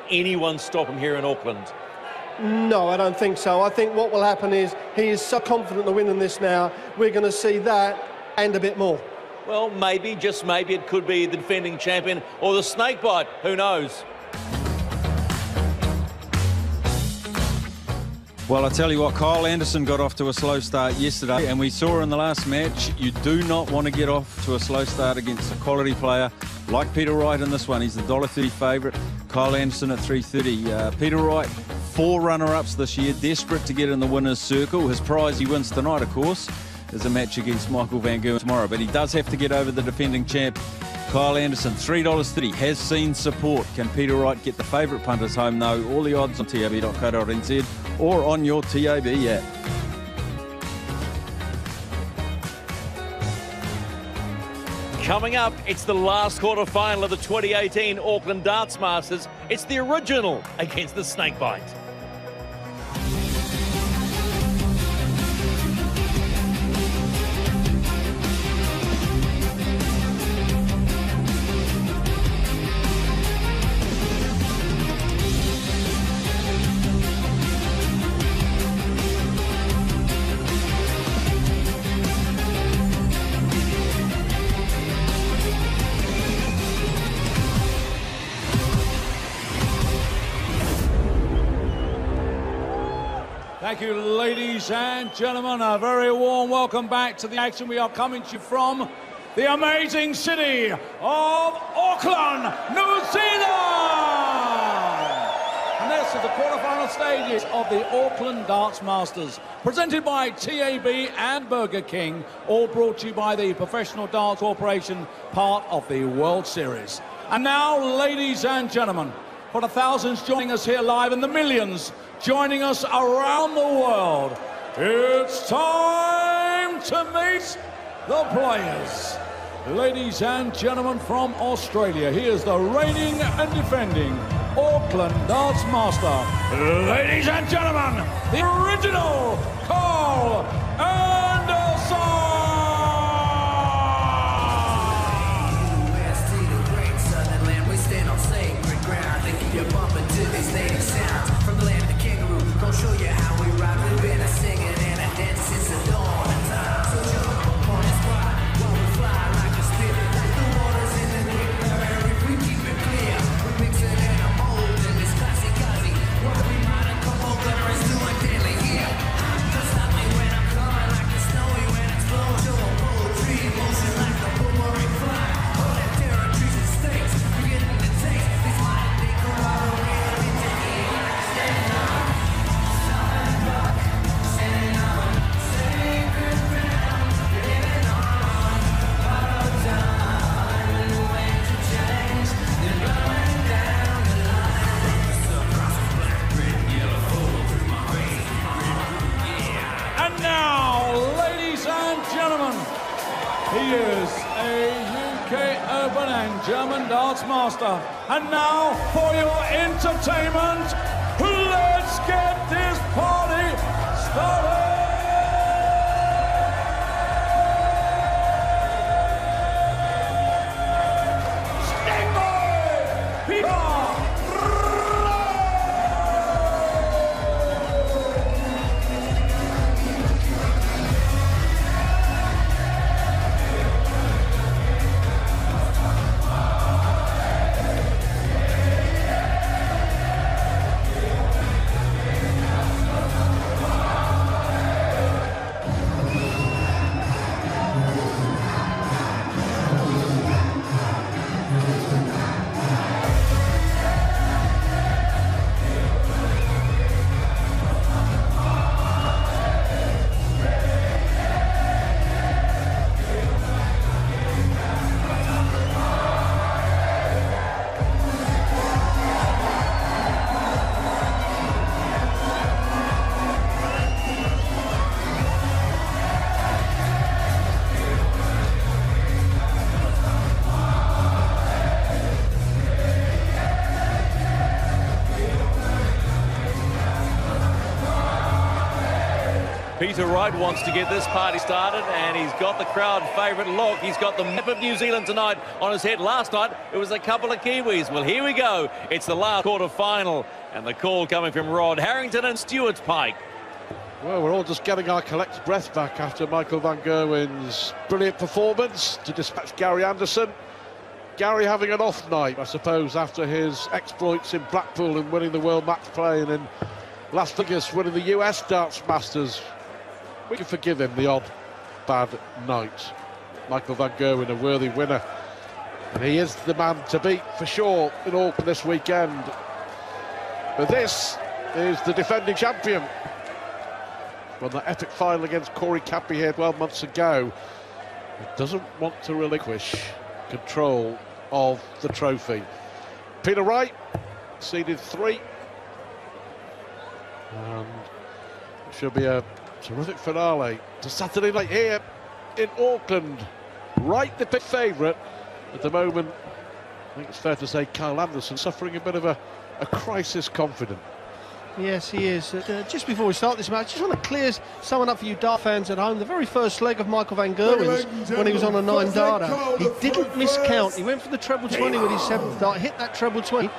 anyone stop him here in Auckland? No, I don't think so. I think what will happen is he is so confident of winning this now, we're going to see that and a bit more. Well, maybe, just maybe, it could be the defending champion or the snakebite. Who knows? Well, I tell you what, K.Anderson got off to a slow start yesterday, and we saw in the last match, you do not want to get off to a slow start against a quality player like Peter Wright in this one. He's the $1.30 favourite. K.Anderson at $3.30. Peter Wright, 4 runner-ups this year, desperate to get in the winner's circle. His prize he wins tonight, of course, is a match against Michael Van Gerwen tomorrow, but he does have to get over the defending champ. K.Anderson, $3.30, has seen support. Can Peter Wright get the favourite punters home, though? All the odds on tab.co.nz or on your TAB app. Coming up, it's the last quarter-final of the 2018 Auckland Darts Masters. It's the original against the snakebite. Thank you, ladies and gentlemen. A very warm welcome back to the action. We are coming to you from the amazing city of Auckland, New Zealand. And this is the quarterfinal stages of the Auckland Darts Masters, presented by TAB and Burger King, all brought to you by the Professional Darts Corporation, part of the World Series. And now, ladies and gentlemen, for the thousands joining us here live and the millions joining us around the world, it's time to meet the players. Ladies and gentlemen from Australia, here's the reigning and defending Auckland Darts Master. Ladies and gentlemen, the original K.Anderson. Gonna show you how we ride. We've been a singing and a dance since the dawn of time. So jump up on the spot while we fly like a spirit. The waters in the river, if we keep it clear. We mix it in a mold in this classic Aussie. What we might have come over is doing daily here. Just stop me when I'm coming like the snowy when it's blowing. Show a poetry emotion like the boomerang fly. All that territories and states, we get in the taste. These might be Colorado real into the United States. He is a UK urban and German darts master. And now, for your entertainment, let's get this party started! Peter Wright wants to get this party started, and he's got the crowd favourite look. He's got the map of New Zealand tonight on his head. Last night, it was a couple of Kiwis. Well, here we go. It's the last quarter-final, and the call coming from Rod Harrington and Stuart Pike. Well, we're all just getting our collective breath back after Michael van Gerwen's brilliant performance to dispatch Gary Anderson. Gary having an off night, I suppose, after his exploits in Blackpool and winning the World Match Play, and in Las Vegas winning the US Darts Masters. We can forgive him the odd bad night. Michael van Gerwen, a worthy winner, and he is the man to beat for sure in Auckland this weekend. But this is the defending champion. Won that epic final against Corey Cappy here 12 months ago. He doesn't want to relinquish control of the trophy. Peter Wright, seeded 3. And it should be a terrific finale to Saturday night here in Auckland. Wright, the big favourite at the moment. I think it's fair to say Kyle Anderson suffering a bit of a crisis confident. Yes, he is. Just before we start this match, I just want to clear someone up for you dart fans at home. The very first leg of Michael van Gerwen's, when he was on a 9-darter, he didn't miscount. He went for the treble 20 with his 7th dart, hit that treble 20,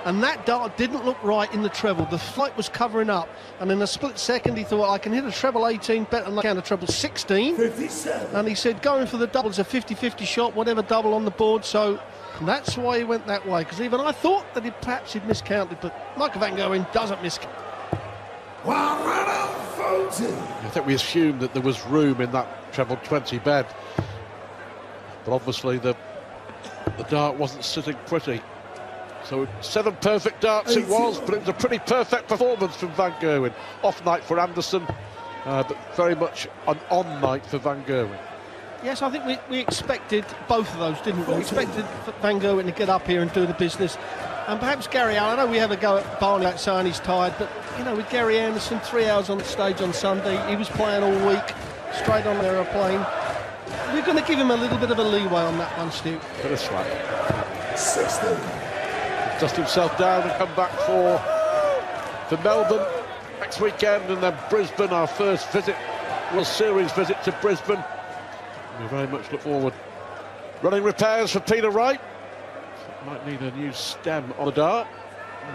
and that dart didn't look right in the treble. The flight was covering up, and in a split second he thought, I can hit a treble 18 better than I can a treble 16. 57. And he said going for the double is a 50-50 shot, whatever double on the board, so that's why he went that way, because even I thought that perhaps he'd miscounted, but Michael van Gerwen doesn't miscount. I think we assumed that there was room in that treble 20 bed, but obviously the dart wasn't sitting pretty. So 7 perfect darts it was, but it was a pretty perfect performance from van Gerwen. Off night for Anderson, but very much an on night for van Gerwen. Yes, I think we expected both of those, didn't we? We expected van Gerwen to get up here and do the business. And perhaps Gary, I know we have a go at Barney like saying he's tired, but, you know, with Gary Anderson, 3 hours on the stage on Sunday, he was playing all week, straight on an aeroplane. We're going to give him a little bit of a leeway on that one, Stu. Bit of slack. 16. Dust himself down and come back for Melbourne next weekend, and then Brisbane, our first visit, World Series visit to Brisbane. We very much look forward. Running repairs for Peter Wright. Might need a new stem on the dart.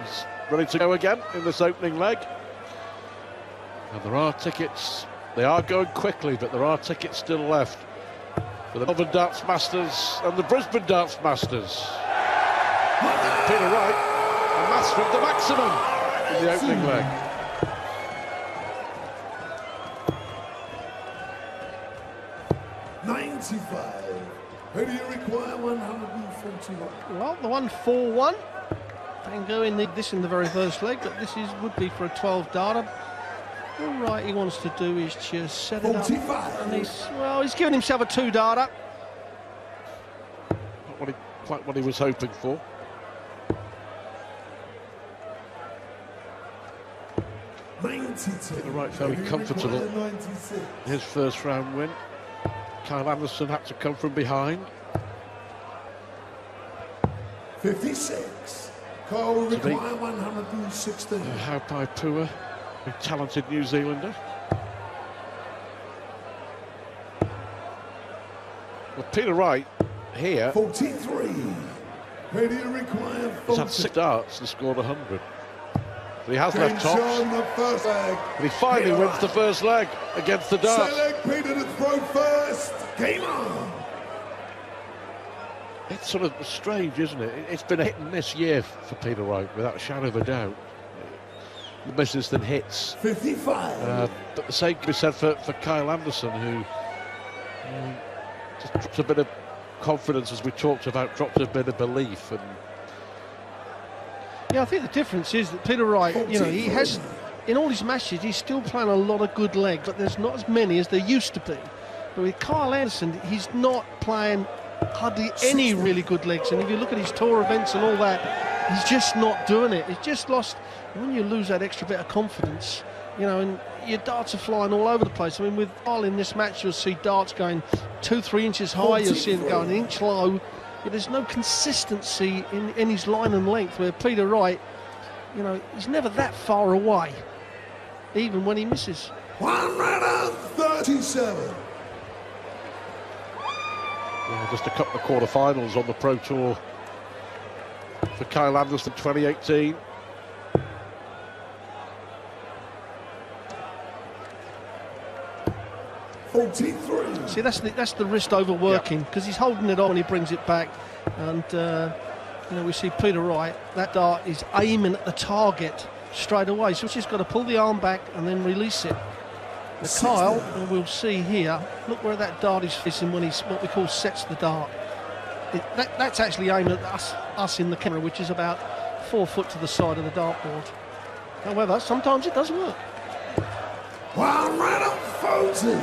He's ready to go again in this opening leg. And there are tickets. They are going quickly, but there are tickets still left for the Melbourne Darts Masters and the Brisbane Darts Masters. Peter Wright, a master of the maximum in the opening leg. Who do you require? 141. Well, the 141. Van Gerwen need this in the very first leg, but this would be for a 12-darter. All right, he wants to do is just set it 45. Up. And he's given himself a 2-darter. Not quite what he was hoping for. Peter Wright fairly comfortable in his first round win. Kyle Anderson had to come from behind. 56. Kyle will require 116. Haupai Pua, a talented New Zealander. Well, Peter Wright here. 43. Where do you require 40? He's had 6 darts and scored 100. But he has left tops. But he finally wins the first leg against the darts. Select Peter to throw first. Game on. It's sort of strange, isn't it? It's been a hit and miss year for Peter Wright, without a shadow of a doubt. The misses than hits. 55. But the same can be said for Kyle Anderson, who just dropped a bit of confidence, as we talked about, dropped a bit of belief. And yeah, I think the difference is that Peter Wright, you know, he has, in all his matches, he's still playing a lot of good legs, but there's not as many as there used to be. But with Kyle Anderson, he's not playing hardly any really good legs, and if you look at his tour events and all that, he's just not doing it. He's just lost. When you lose that extra bit of confidence, you know, and your darts are flying all over the place. I mean, with Kyle in this match, you'll see darts going 2-3 inches high, you'll see them going an inch low. There's no consistency in his line and length, where Peter Wright, you know, he's never that far away, even when he misses. 137. Yeah, just a couple of quarterfinals on the Pro Tour for K.Anderson 2018. See, that's the wrist overworking, because he's holding it on when he brings it back, and you know, we see Peter Wright. That dart is aiming at the target straight away, so he's just got to pull the arm back and then release it. But Kyle, and we'll see here, look where that dart is facing when he's what we call sets the dart. That's actually aimed at us in the camera, which is about 4 foot to the side of the dartboard. However, sometimes it does work. 140.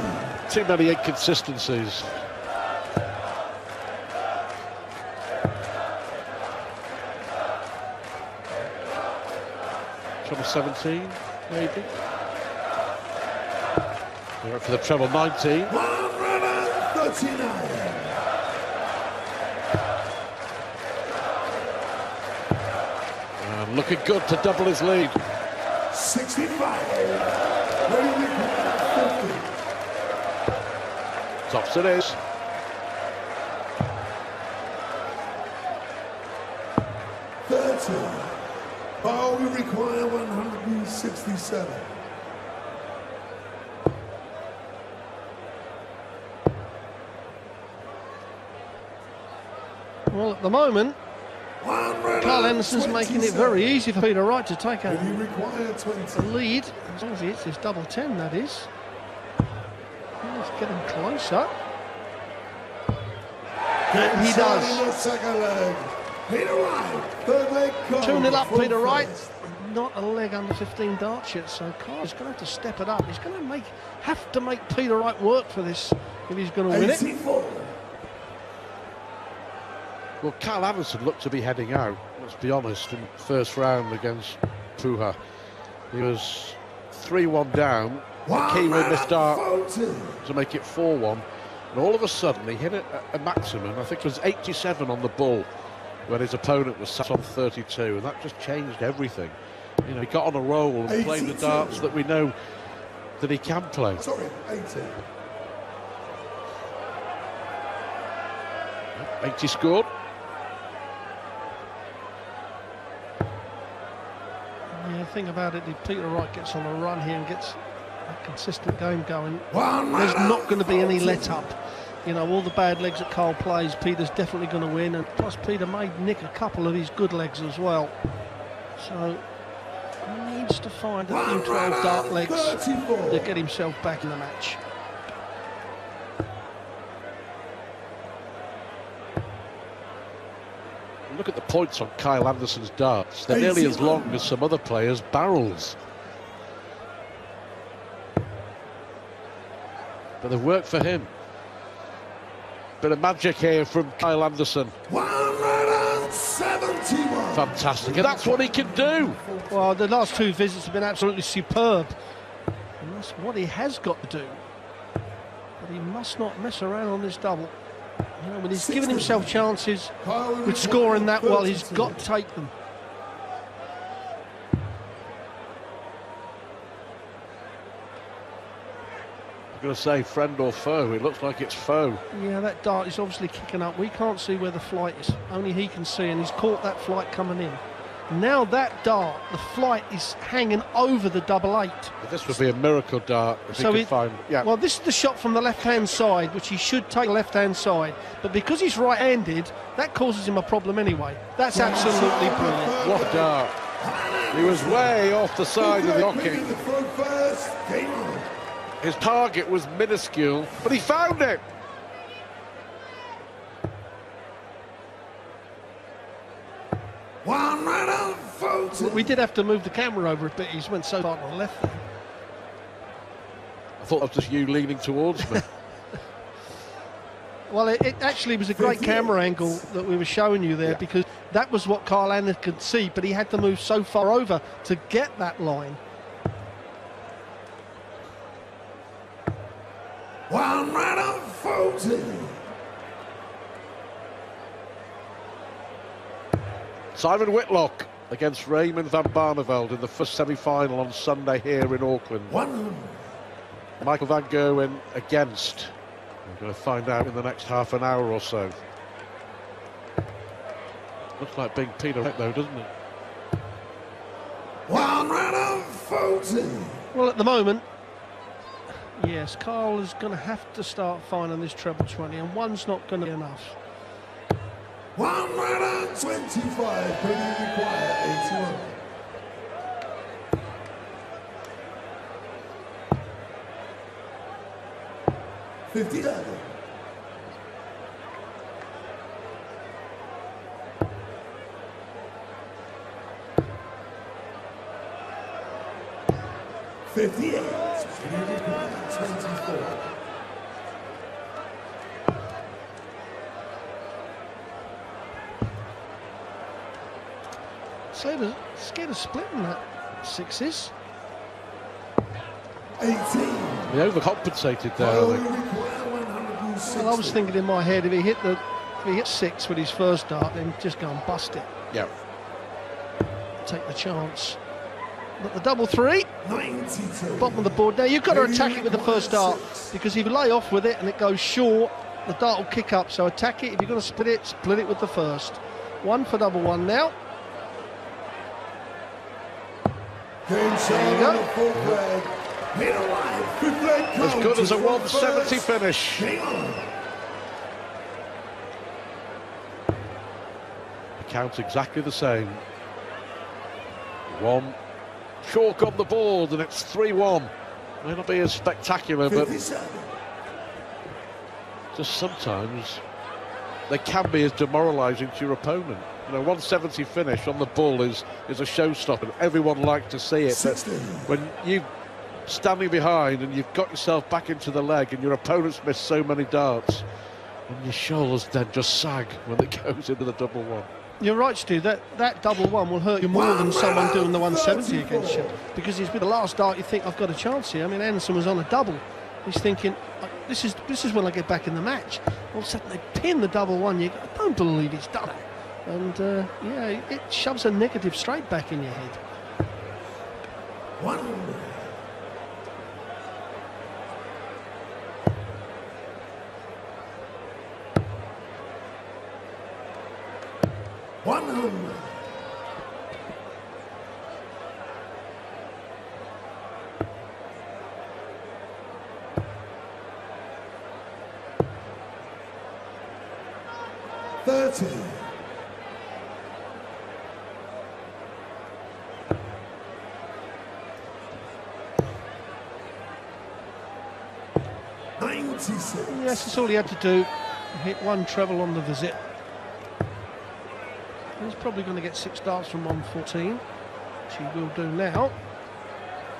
Too many inconsistencies. Treble 17, maybe. They're up for the treble 19. 139. And looking good to double his lead. 65. Ready to 50. Tops it is. Ball we require 167. Well, at the moment, K.Anderson's making it very easy for Peter Wright to take a lead. As long as he hits his double 10, that is. He's getting closer. And he does. Second leg. Peter Wright, third leg. 2-0 up, Peter Wright. Not a leg under 15 darts yet, so Kyle's going to have to step it up. He's going to have to make Peter Wright work for this if he's going to win it. 84. Well, K.Anderson looked to be heading out, let's be honest, in the first round against Puha. He was 3-1 down. Key with this dart to make it 4-1. And all of a sudden, he hit a maximum, I think it was 87 on the bull, when his opponent was sat on 32, and that just changed everything. You know, he got on a roll and played the darts that we know that he can play. Sorry, 80 scored. Yeah, the thing about it, if Peter Wright gets on a run here and gets a consistent game going, there's not going to be any let-up. You know, all the bad legs that Cole plays, Peter's definitely going to win, and plus Peter may nick a couple of his good legs as well. So he needs to find a few 12 dart legs to get himself back in the match. Look at the points on K.Anderson's darts. They're nearly as long as some other players' barrels. But they've worked for him. Bit of magic here from K.Anderson. 171. Fantastic, and that's what he can do. Well, the last 2 visits have been absolutely superb. And that's what he has got to do. But he must not mess around on this double. You know, when he's given himself chances with scoring that well, he's got to take them. I'm going to say friend or foe. It looks like it's foe. Yeah, that dart is obviously kicking up. We can't see where the flight is. Only he can see, and he's caught that flight coming in. Now that dart, the flight is hanging over the double 8. But this would be a miracle dart if he could find. Yeah. Well, this is the shot from the left-hand side, which he should take left-hand side. But because he's right-handed, that causes him a problem anyway. That's absolutely brilliant. What a dart. He was way off the side of the docking. His target was minuscule, but he found it. We did have to move the camera over a bit. He went so far to the left there. I thought that was just you leaning towards me. Well, it actually was a great camera angle that we were showing you there, because that was what K.Anderson could see, but he had to move so far over to get that line. 140. Simon Whitlock against Raymond van Barneveld in the first semi-final on Sunday here in Auckland. 100. Michael van Gerwen against? We're going to find out in the next half an hour or so. Looks like being Peter Wright though, doesn't it? 114. Well, at the moment, yes, Carl is going to have to start finding this treble 20, and one's not going to be enough. 125. Penalty required. 81. $50. 58. 24. Scared of splitting that sixes. 18. He overcompensated there, I think. Well, I was thinking in my head, if he hit 6 with his first dart, then just go and bust it. Yeah. Take the chance. But the double 3, 92. bottom of the board. Now you've got to attack it with the first dart, because if you lay off with it and it goes short, the dart will kick up. So attack it. If you're going to split it with the first. 1 for double 1 now. There you go. As good as a 170 finish. The count's exactly the same. 1 chalk on the board, and it's 3-1. May not be as spectacular, but just sometimes they can be as demoralising to your opponent. You know, 170 finish on the bull is a showstopper. Everyone likes to see it, but when you standing behind and you've got yourself back into the leg and your opponent's missed so many darts, and your shoulders then just sag when it goes into the double 1. You're right, Stu. That double 1 will hurt you more than someone doing the 170 against you, because it's with the last dart you think, I've got a chance here. I mean, Anderson was on a double. He's thinking, this is when I get back in the match. All of a sudden they pin the double 1. You go, I don't believe he's done it. And yeah, it shoves a negative straight back in your head. 100. 100. 30. 96. Yes, that's all he had to do. Hit 1 treble on the visit. He's probably going to get 6 darts from 114, which he will do now.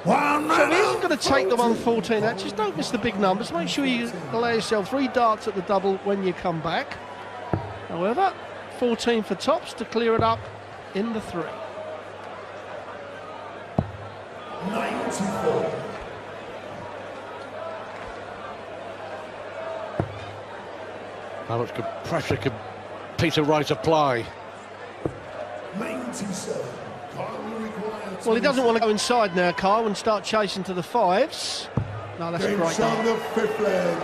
So he isn't going to take the 114 out. Just don't miss the big numbers. Make sure you allow yourself 3 darts at the double when you come back. However, 14 for tops to clear it up in the 3. 94. How much pressure can Peter Wright apply? 97. Well, he doesn't want to go inside now, Kyle, and start chasing to the 5s. No, that's a great dart. the 5th leg.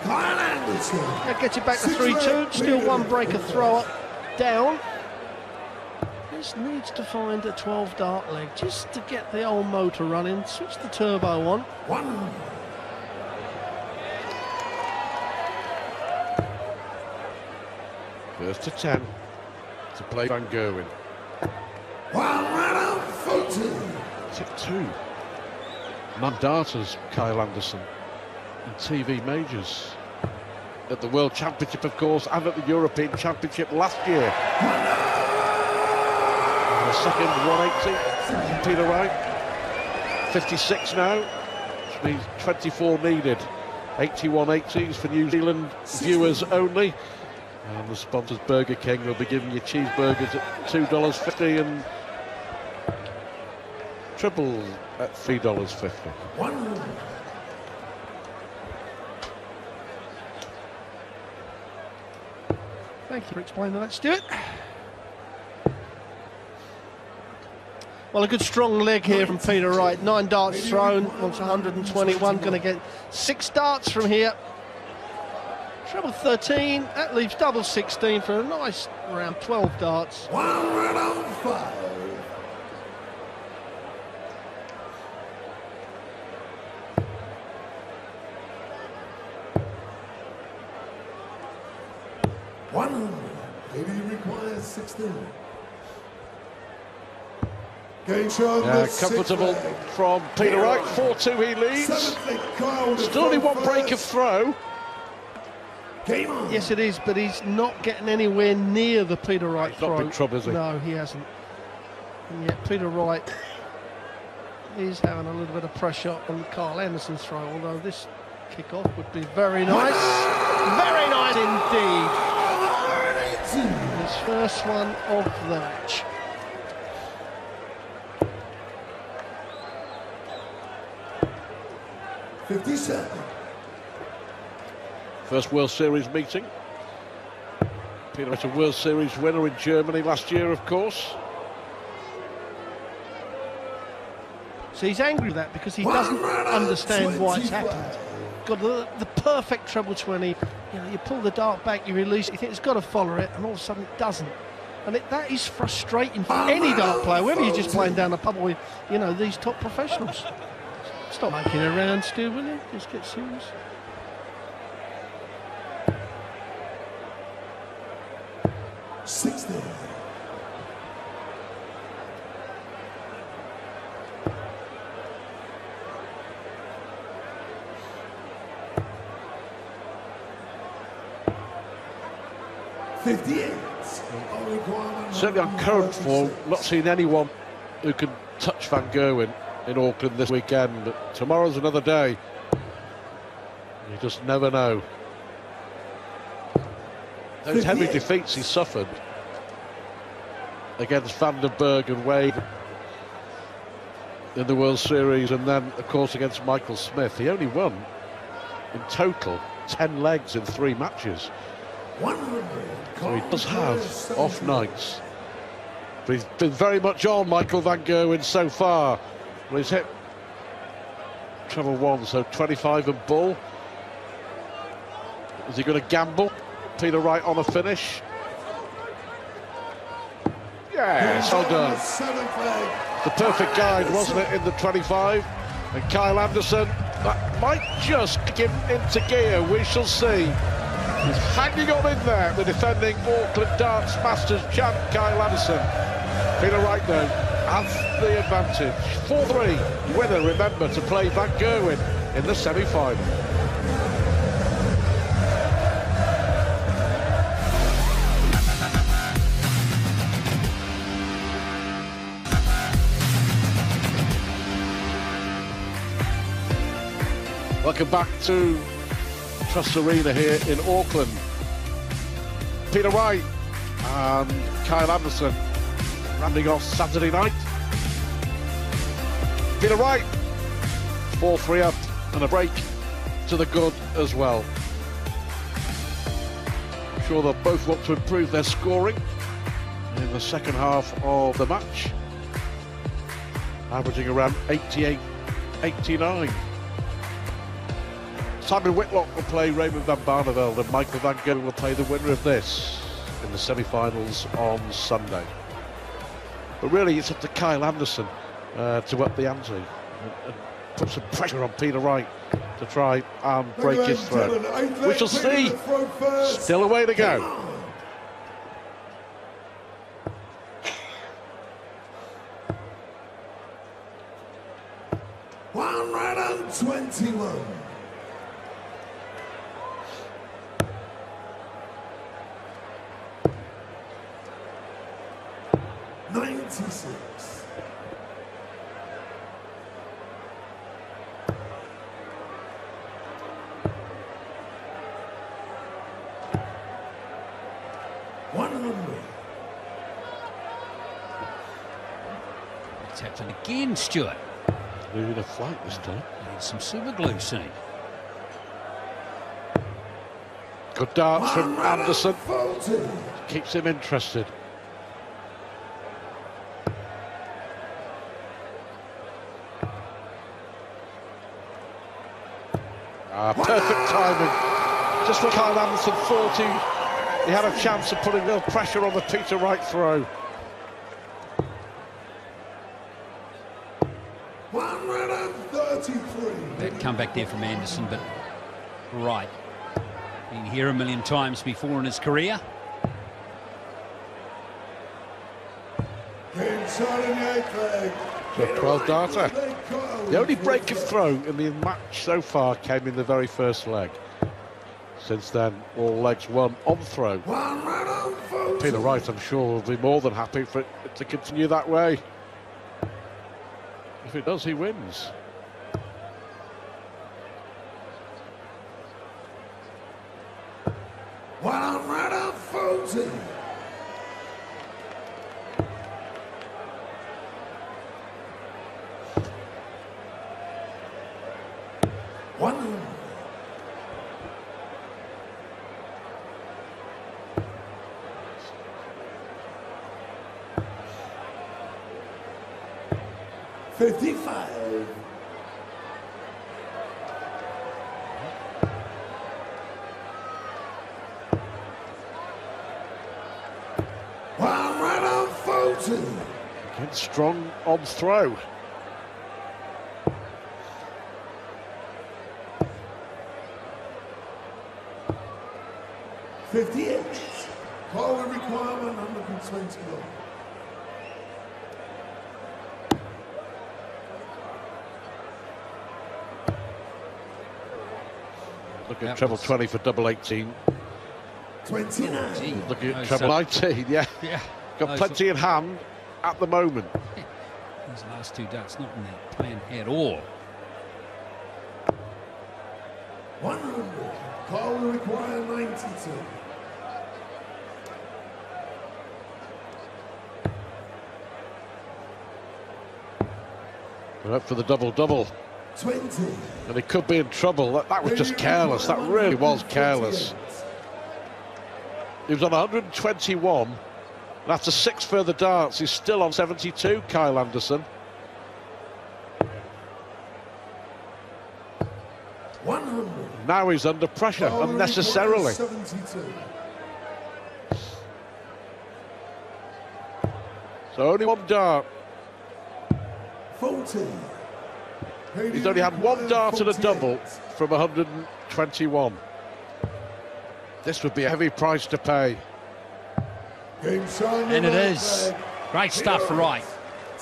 K.Anderson. That gets it back to 3-2. Still 1 breaker throw up, down. Just needs to find a 12 dart leg just to get the old motor running. Switch the turbo on. 100. First to 10 to play Van Gerwen. 114. Tip 2. Non-darters, K.Anderson, in TV majors. At the World Championship, of course, and at the European Championship last year. And the second 180, Peter Wright. 56 now, which means 24 needed. 81.80s for New Zealand viewers only. And the sponsors Burger King will be giving you cheeseburgers at $2.50 and triples at $3.50. 100. Thank you for explaining that, Stuart. Well, a good strong leg here from Peter Wright. 9 darts thrown, wants 121, going to get 6 darts from here. Treble 13, that leaves double 16 for a nice round 12 darts. 1 run on 5. KD requires 16. Game show comfortable from Peter Wright. 4-2 he leads. Still only 1 break of throw. Game on. Yes, it is, but he's not getting anywhere near the Peter Wright throw. Not big trouble, is he? No, he hasn't. And yet Peter Wright is having a little bit of pressure on K.Anderson's throw, although this kick-off would be very nice. Very nice indeed. His first one of the match. $57. First World Series meeting. Peter was a World Series winner in Germany last year, of course. So he's angry with that because he doesn't understand why it's happened. Got the perfect treble 20. You know, you pull the dart back, you release it, you think it's got to follow it, and all of a sudden it doesn't. And that is frustrating for any dart player, whether you're just playing down the pub with, you know, these top professionals. Stop making it around, Stu, will you? Just get serious. $60. Certainly on current form, not seen anyone who can touch Van Gerwen in Auckland this weekend. But tomorrow's another day. You just never know. Those heavy defeats he suffered against Van den Berg and Wade in the World Series, and then, of course, against Michael Smith. He only won, in total, 10 legs in 3 matches. 100. So he does have off nights. But he's been very much on Michael Van Gerwen so far. Well, he's hit treble 1, so 25 and bull. Is he going to gamble? Peter Wright on a finish. Yes, well done. The perfect guide, wasn't it, in the 25? And K.Anderson, that might just kick him into gear. We shall see. He's hanging on in there, the defending Auckland Darts Masters champ, K.Anderson. Peter Wright, though, has the advantage. 4-3 winner, remember, to play Van Gerwen in the semi-final. Welcome back to Trust Arena here in Auckland. Peter Wright and K.Anderson rounding off Saturday night. Peter Wright, 4-3 up and a break to the good as well. I'm sure they'll both want to improve their scoring in the second half of the match, averaging around 88, 89. Simon Whitlock will play Raymond van Barneveld, and Michael Van Gerwen will play the winner of this in the semi-finals on Sunday. But really, it's up to K.Anderson to up the ante and put some pressure on Peter Wright to try and break his throw. We shall see. Still a way to go. 121. It's happened again, Stuart. Moving a flight this time. Need some super glue soon. Good darts from Anderson. Keeps him interested. Perfect timing. Just when K.Anderson thought he had a chance of putting a little pressure on the Peter Wright throw. 133. That comeback there from Anderson, but Wright. Been here a million times before in his career. Inside in the 8th leg. So 12 darter. The only break of throw in the match so far came in the very first leg. Since then, all legs won on throw. Peter Wright, I'm sure, will be more than happy for it to continue that way. If it does, he wins. One. $55. One right on 40. Again, strong on throw. $58. Call the requirement 121. Look at treble 20 for double 18. 29. Look at treble 19, yeah. Got plenty in hand at the moment. These last two darts not in their plan at all. 100. Call will require 92. They're up for the double-double. 20. And he could be in trouble. That was just careless. That really was careless. He was on 121. And after 6 further darts, he's still on 72, K.Anderson. 100. Now he's under pressure, unnecessarily. 72. So only one dart. 40. He's only had one dart and a double from 121. This would be a heavy price to pay. And it is. Great stuff for Wright.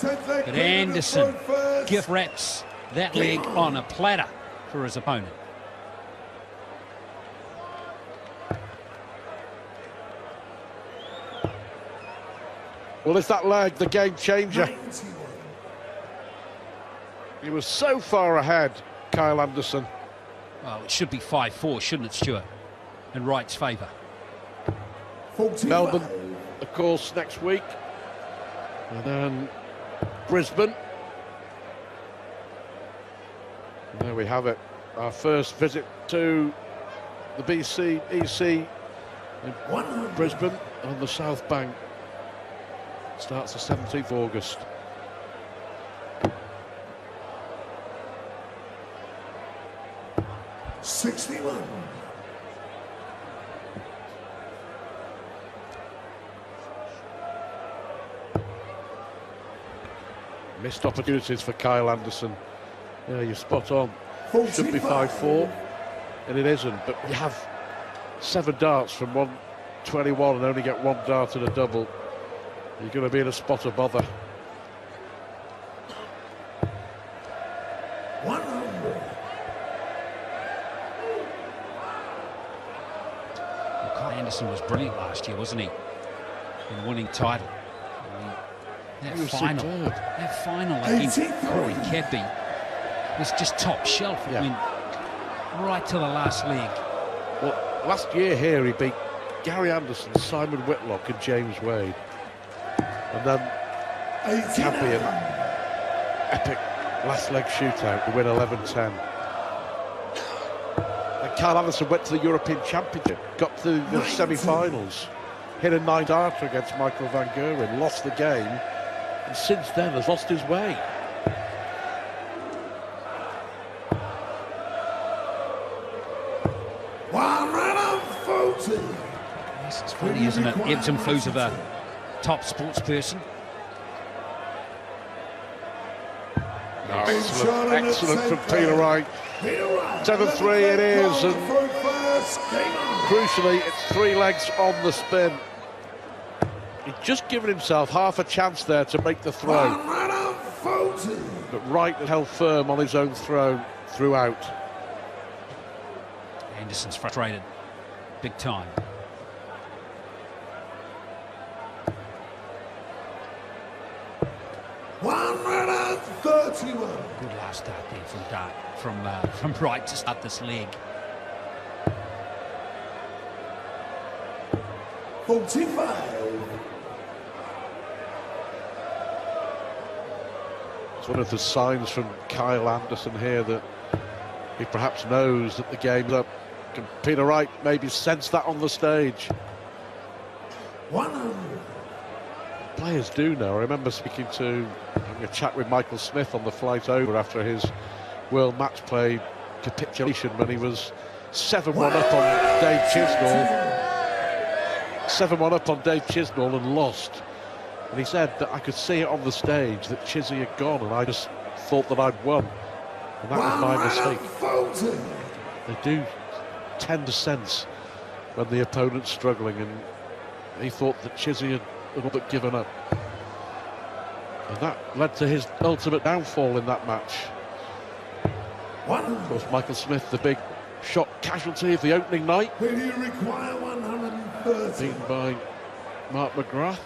But Anderson gift wraps that leg on a platter for his opponent. Well, is that leg the game changer? He was so far ahead, K.Anderson. Well, it should be 5-4, shouldn't it, Stuart? In Wright's favour. Melbourne, of course, next week. And then Brisbane. And there we have it. Our first visit to the BC EC in Brisbane on the South Bank. Starts the 17th of August. $61. Missed opportunities for K.Anderson. Yeah, you're spot on. Should be 5-4, and it isn't. But you have 7 darts from 121 and only get 1 dart and a double. You're going to be in a spot of bother. 100. Well, K.Anderson was brilliant last year, wasn't he? In winning title. That final against Corey Cadby was just top shelf. Yeah. I mean, right to the last leg. Well, last year here he beat Gary Anderson, Simon Whitlock and James Wade. And then Cadby, an epic last leg shootout to win 11-10. And K.Anderson went to the European Championship, got to the semi-finals, hit a 9-darter against Michael van Gerwen, lost the game, and since then has lost his way. Yes, it's funny, isn't it? Ebbs and flows of a top sports person. Excellent from Peter Wright. 7-3 it is, and crucially, it's 3 legs on the spin. He'd just given himself half a chance there to make the throw. But Wright held firm on his own throw throughout. Anderson's frustrated, big time. Good last start there from Wright to start this leg. 45. It's one of the signs from K.Anderson here that he perhaps knows that the game's up. Can Peter Wright maybe sense that on the stage? 100. Players do know. I remember having a chat with Michael Smith on the flight over after his World Match Play capitulation when he was 7-1 up on Dave Chisnall. 7-1 up on Dave Chisnall and lost. And he said that I could see it on the stage that Chizzy had gone, and I just thought that I'd won. And that was my mistake. They do tend to sense when the opponent's struggling, and he thought that Chizzy had a little bit given up. And that led to his ultimate downfall in that match. Of course, Michael Smith, the big shot casualty of the opening night. Will you require 130? Beaten by Mark McGrath.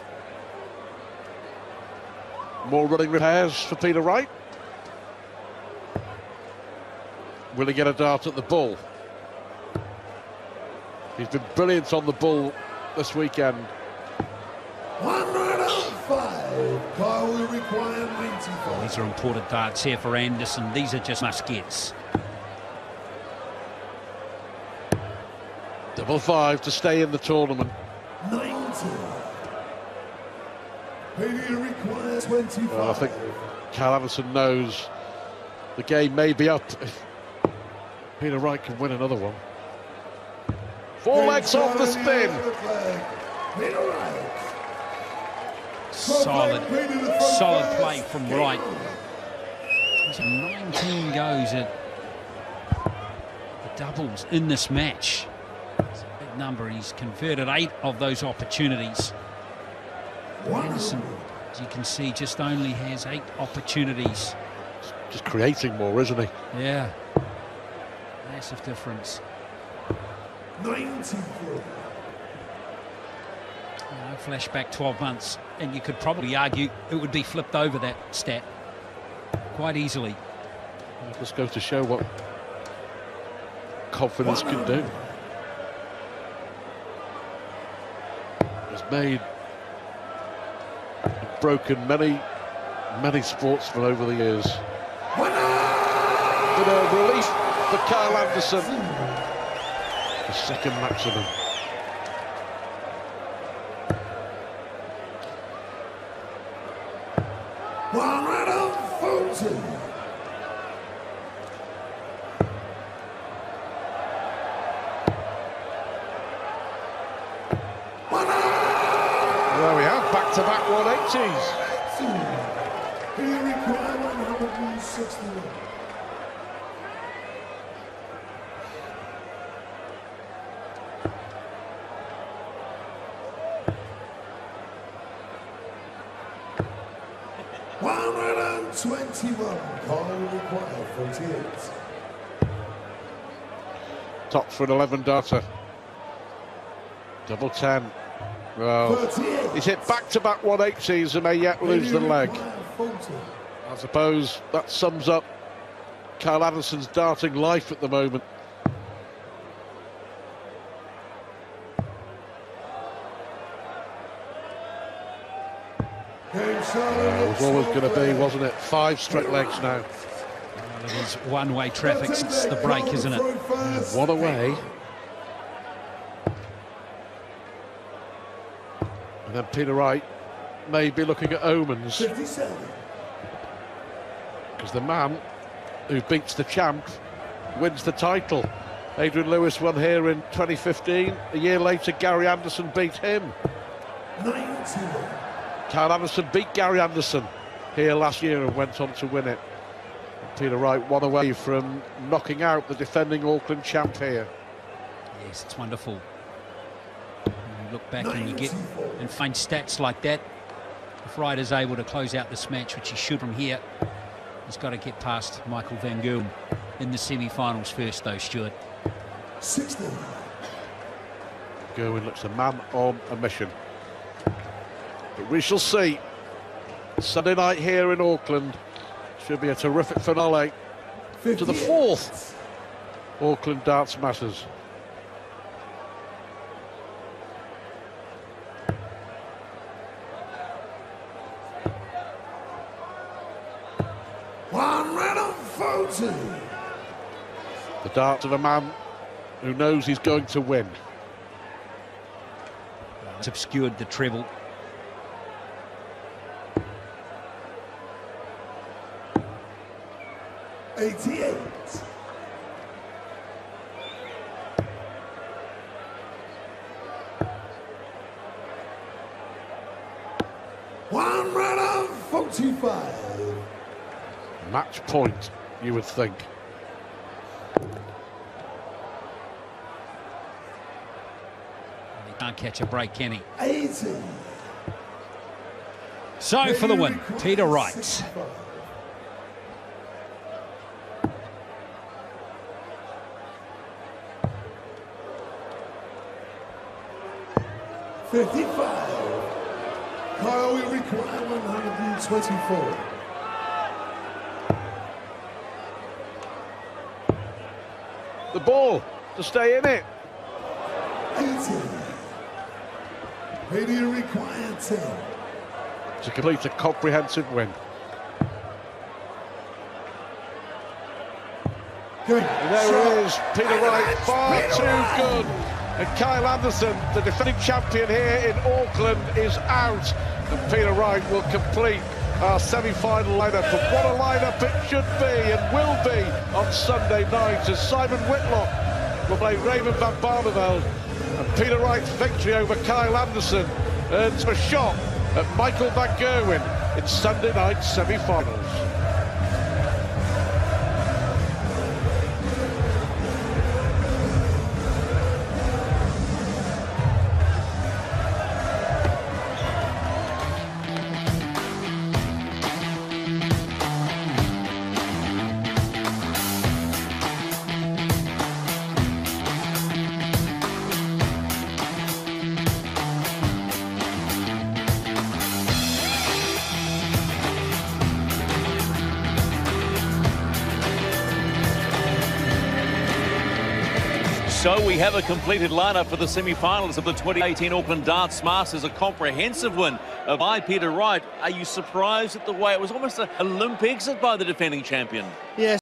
More running repairs for Peter Wright. Will he get a dart at the bull? He's been brilliant on the bull this weekend. 105. Kyle will require 95. These are important darts here for Anderson. These are just must-gets. 5-5 to stay in the tournament. 90. Peter requires 25. Well, I think K.Anderson knows the game may be up if Peter Wright can win another one. 4 legs off the spin. Peter Wright. Solid play from Wright. He's 19 goes at the doubles in this match. It's a big number. He's converted 8 of those opportunities. Anderson, as you can see, just only has 8 opportunities. Just creating more, isn't he? Yeah. Massive difference. 94. Flashback 12 months, and you could probably argue it would be flipped over, that stat, quite easily. It just goes to show what confidence can do. He's made and broken many sportsmen over the years. But a relief for K.Anderson. The second maximum. There we are, back-to-back 180s. Here require 161. Kyle require 48. Tops for an 11-darter. Double 10. Well, he's hit back-to-back 180s and may yet lose the leg. I suppose that sums up K.Anderson's darting life at the moment. It was always going to be, wasn't it? 5 straight legs now. Well, it is one-way traffic since the break, isn't it? One away. And then Peter Wright may be looking at omens. 57. Because the man who beats the champ wins the title. Adrian Lewis won here in 2015. A year later, Gary Anderson beat him. 19. K.Anderson beat Gary Anderson here last year and went on to win it. And Peter Wright one away from knocking out the defending Auckland champ here. Yes, it's wonderful. When you look back and you get and find stats like that. If Wright is able to close out this match, which he should from here, he's got to get past Michael van Gerwen in the semi-finals first, though, Stuart. 60. Gerwen looks a man on a mission. But we shall see. Sunday night here in Auckland. Should be a terrific finale to the 4th Auckland Darts Masters. One round of 40. The darts of a man who knows he's going to win. It's obscured the treble. $88. One round of 45. Match point, you would think. He can't catch a break, can he? 80. So for the win, Peter Wright. 55. Kyle will require 124. The ball to stay in it. 80. Haiti require 10. To complete a comprehensive win. Good. And there it is, Peter Wright, far too good. And K.Anderson, the defending champion here in Auckland, is out. And Peter Wright will complete our semi-final lineup. But what a lineup it should be and will be on Sunday night, as Simon Whitlock will play Raymond van Barneveld. And Peter Wright's victory over K.Anderson earns a shot at Michael van Gerwen in Sunday night's semi-finals. So we have a completed lineup for the semi-finals of the 2018 Auckland Darts Masters, a comprehensive win by Peter Wright. Are you surprised at the way it was almost a limp exit by the defending champion? Yes.